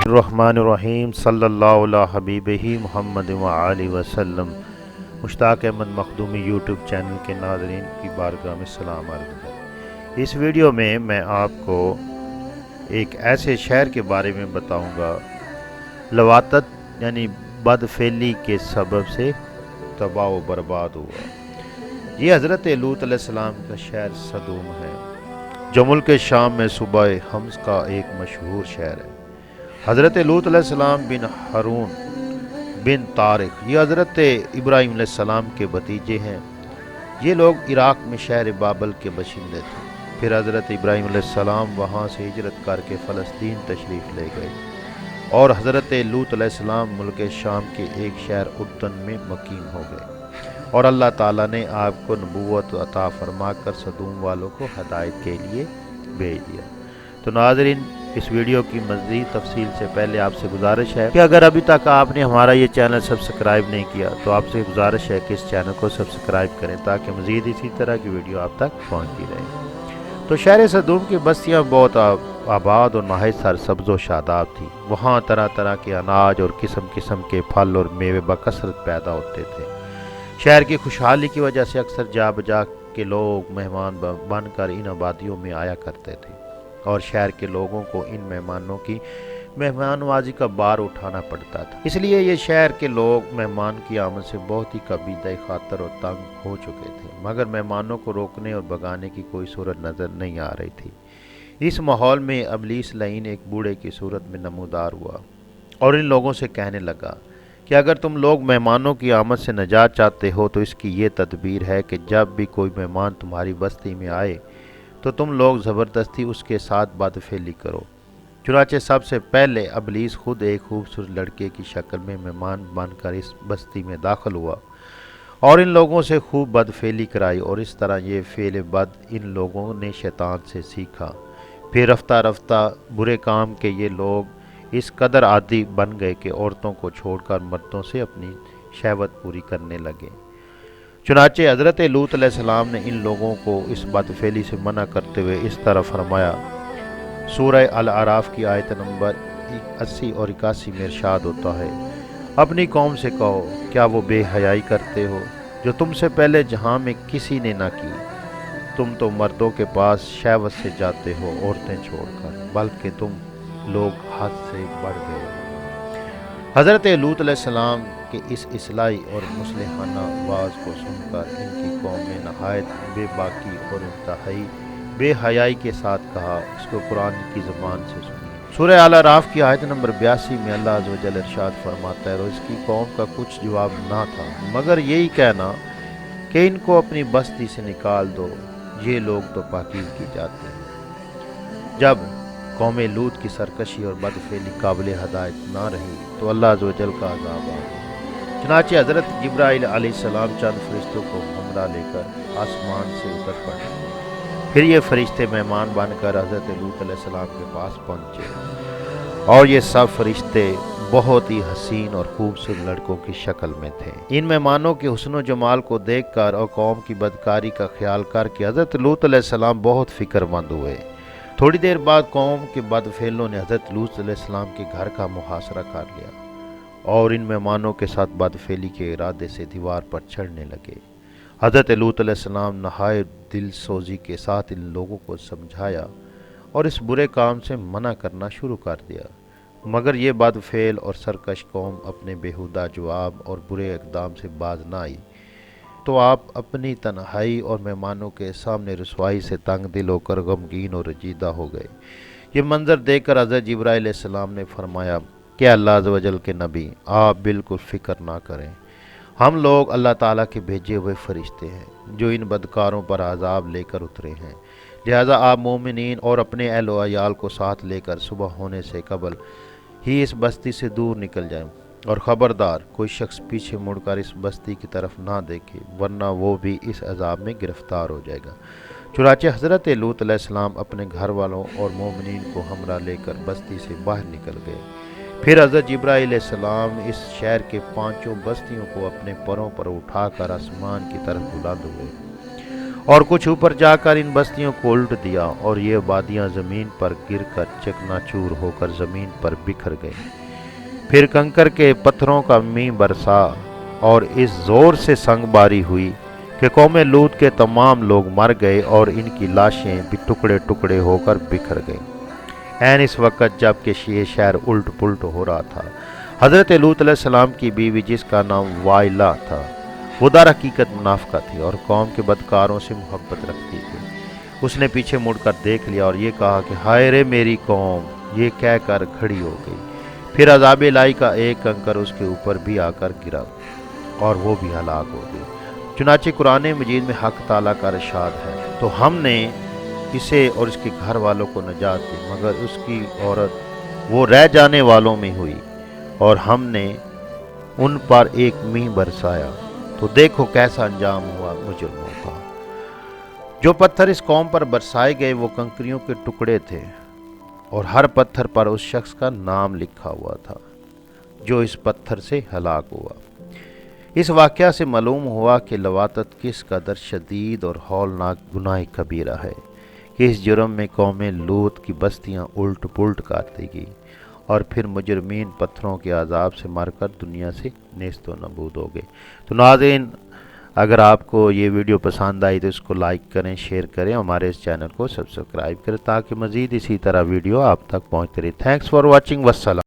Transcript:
बिस्मिल्लाहिर्रहमानिर्रहीम सल्लल्लाहु अला हबीबिही मुहम्मद व आलिहि वसल्लम। मुश्ताक अहमद मखदूमी यूट्यूब चैनल के नाज़रीन की बारगाह में सलाम अर्ज़ है। इस वीडियो में मैं आपको एक ऐसे शहर के बारे में बताऊंगा लवातत यानी बदफेली के सबब से तबाह व बर्बाद हुआ। ये हज़रत लूत अलैहिस्सलाम का शहर सदूम है जो मुल्क शाम में सूबा हम्स का एक मशहूर शहर है। हज़रत लूत अलैहिस्सलाम बिन हारून बिन तारिक ये हज़रत इब्राहीम अलैहिस्सलाम के भतीजे हैं। ये लोग इराक़ में शहर बाबल के बशिंदे थे। फिर हज़रत इब्राहीम अलैहिस्सलाम वहाँ से हिजरत करके फ़लस्तीन तशरीफ़ ले गए और हज़रत लूत अलैहिस्सलाम मुल्क शाम के एक शहर उर्दन में मकीम हो गए और अल्लाह ताला ने आपको नबूवत अता फरमा कर सदूम वालों को हदायत के लिए भेज दिया। तो नाज़रीन, इस वीडियो की मज़ीद तफसील से पहले आपसे गुजारिश है कि अगर अभी तक आपने हमारा ये चैनल सब्सक्राइब नहीं किया तो आपसे गुजारिश है कि इस चैनल को सब्सक्राइब करें ताकि मज़ीद इसी तरह की वीडियो आप तक पहुँचती रहे। तो शहर सदूम की बस्तियाँ बहुत आबाद और नहायत सरसब्ज़ व शादाब थी। वहाँ तरह तरह के अनाज और किस्म किस्म के फल और मेवे बकसरत पैदा होते थे। शहर की खुशहाली की वजह से अक्सर जा बजा के लोग मेहमान बनकर इन आबादियों में आया करते थे और शहर के लोगों को इन मेहमानों की मेहमानवाजी का बार उठाना पड़ता था। इसलिए ये शहर के लोग मेहमान की आमद से बहुत ही कबीदा खातर और तंग हो चुके थे, मगर मेहमानों को रोकने और भगाने की कोई सूरत नज़र नहीं आ रही थी। इस माहौल में इब्लीस लईन एक बूढ़े की सूरत में नमूदार हुआ और इन लोगों से कहने लगा कि अगर तुम लोग मेहमानों की आमद से निजात चाहते हो तो इसकी ये तदबीर है कि जब भी कोई मेहमान तुम्हारी बस्ती में आए तो तुम लोग ज़बरदस्ती उसके साथ बदफेली करो। चुनाचे सबसे पहले इब्लीस खुद एक खूबसूरत लड़के की शक्ल में मेहमान बनकर इस बस्ती में दाखिल हुआ और इन लोगों से खूब बदफेली कराई और इस तरह ये फेल बद इन लोगों ने शैतान से सीखा। फिर रफ्ता रफ्ता बुरे काम के ये लोग इस कदर आदी बन गए कि औरतों को छोड़कर मर्दों से अपनी शहवत पूरी करने लगे। चुनाचे हज़रत लूत अलैहिस्सलाम ने इन लोगों को इस बदफेली से मना करते हुए इस तरह फरमाया। सूरह अल आराफ की आयत नंबर 80 और 81 में इरशाद होता है, अपनी कौम से कहो क्या वो बेहयाई करते हो जो तुमसे पहले जहां में किसी ने ना की। तुम तो मर्दों के पास शहवत से जाते हो औरतें छोड़कर, बल्कि तुम लोग हद से बढ़ गए हो। हज़रत लूत अलैहिस्सलाम के इस इस्लाही और मुस्लिहाना आवाज़ को सुनकर इनकी कौम ने नहायत बेबाकी और इंतहाई बेहयाई के साथ कहा। इसको कुरान की ज़बान से सुनिए। सूरह अल आराफ की आयत नंबर 82 में अल्लाह अज़्ज़ व जल इरशाद फरमाता है, और इसकी कौम का कुछ जवाब ना था मगर यही कहना कि इनको अपनी बस्ती से निकाल दो, ये लोग तो पाकीज़गी चाहते हैं। जब कौम लूत की सरकशी और बदफेली काबिल हदायत ना रही तो अल्लाह अज़्ज़ व जल का अज़ाब आ गया। चुनाचे हज़रत जिब्राईल अलैहिस्सलाम चंद फरिश्तों को हमरा लेकर आसमान से उतर पड़े। फिर ये फरिश्ते मेहमान बनकर हज़रत लूत अलैहिस्सलाम के पास पहुँचे और ये सब फरिश्ते बहुत ही हसीन और खूबसूरत लड़कों की शक्ल में थे। इन मेहमानों के हुस्न व जमाल को देखकर और कौम की बदकारी का ख्याल करके हज़रत लूत अलैहिस्सलाम बहुत फ़िक्रमंद हुए। थोड़ी देर बाद कौम के बदफेलों ने हज़रत लूत अलैहिस्सलाम के घर का मुहासरा कर लिया और इन मेहमानों के साथ बदफेली के इरादे से दीवार पर चढ़ने लगे। हज़रत लूत अलैहिस्सलाम नहायत दिल सोजी के साथ इन लोगों को समझाया और इस बुरे काम से मना करना शुरू कर दिया, मगर ये बदफेल और सरकश कौम अपने बेहुदा जवाब और बुरे इक़दाम से बाज ना आई तो आप अपनी तन्हाई और मेहमानों के सामने रसवाई से तंग दिल होकर गमगीन और रजीदा हो गए। ये मंजर देखकर हज़रत जिब्राईल अलैहिस्सलाम ने फरमाया कि अल्लाह अज़्ज़ व जल के नबी, आप बिल्कुल फ़िक्र ना करें, हम लोग अल्लाह ताला के भेजे हुए फ़रिश्ते हैं जो इन बदकारों पर अज़ाब लेकर उतरे हैं। लिहाजा आप मोमिनीन और अपने अहल व अयाल को साथ लेकर सुबह होने से कबल ही इस बस्ती से दूर निकल जाएं और ख़बरदार कोई शख्स पीछे मुड़कर इस बस्ती की तरफ ना देखे, वरना वो भी इस अज़ाब में गिरफ़्तार हो जाएगा। चुनाचे हज़रत लूत अलैहिस्सलाम अपने घर वालों और मोमिनीन को हमरा लेकर बस्ती से बाहर निकल गए। फिर हज़रत जिब्राईल अलैहिस्सलाम इस शहर के पांचों बस्तियों को अपने परों पर उठाकर आसमान की तरफ बुलंद हुए اور کچھ اوپر جا کر ان بستیوں کو الٹ دیا، اور یہ آبادیاں زمین پر گر کر چکنا چور ہو کر زمین پر بکھر گئی۔ پھر کنکر کے پتھروں کا مینہ برسا اور اس زور سے سنگ باری ہوئی کہ قوم لوط کے تمام لوگ مر گئے اور ان کی لاشیں بھی ٹکڑے ٹکڑے ہو کر بکھر گئیں۔ عین اس وقت جب کہ یہ شہر الٹ پلٹ ہو رہا تھا، حضرت لوط علیہ السلام کی بیوی جس کا نام وائلہ تھا، وہ در حقیقت منافقہ تھی اور قوم کے بدکاروں سے محبت رکھتی تھی۔ اس نے پیچھے مڑ کر دیکھ لیا اور یہ کہا کہ ہائے رے میری قوم، یہ کہہ کر کھڑی ہو گئی۔ پھر عذاب الہی کا ایک کنکر اس کے اوپر بھی آ کر گرا اور وہ بھی ہلاک ہو گئی۔ چنانچہ قرآن مجید میں حق تعالیٰ کا ارشاد ہے، تو ہم نے اسے اور اس کے گھر والوں کو نجات دی، مگر اس کی عورت وہ رہ جانے والوں میں ہوئی، اور ہم نے ان پر ایک مینہ برسایا، تو دیکھو کیسا انجام ہوا مجرموں کا۔ جو پتھر اس قوم پر برسائے گئے وہ کنکریوں کے ٹکڑے تھے، اور ہر پتھر پر اس شخص کا نام لکھا ہوا تھا جو اس پتھر سے ہلاک ہوا۔ اس واقعہ سے معلوم ہوا کہ لواطت کس قدر شدید اور ہولناک گناہ کبیرہ ہے کہ اس جرم میں قوم لوط کی بستیاں الٹ پلٹ کر دی گئی، اور پھر مجرمین پتھروں کے عذاب سے مر کر دنیا سے نیست و نابود ہو گئے۔ تو ناظرین، اگر آپ کو یہ ویڈیو پسند آئی تو اس کو لائک کریں، شیئر کریں، ہمارے اس چینل کو سبسکرائب کریں تاکہ مزید اسی طرح ویڈیو آپ تک پہنچتے رہے۔ تھینکس فار واچنگ، والسلام۔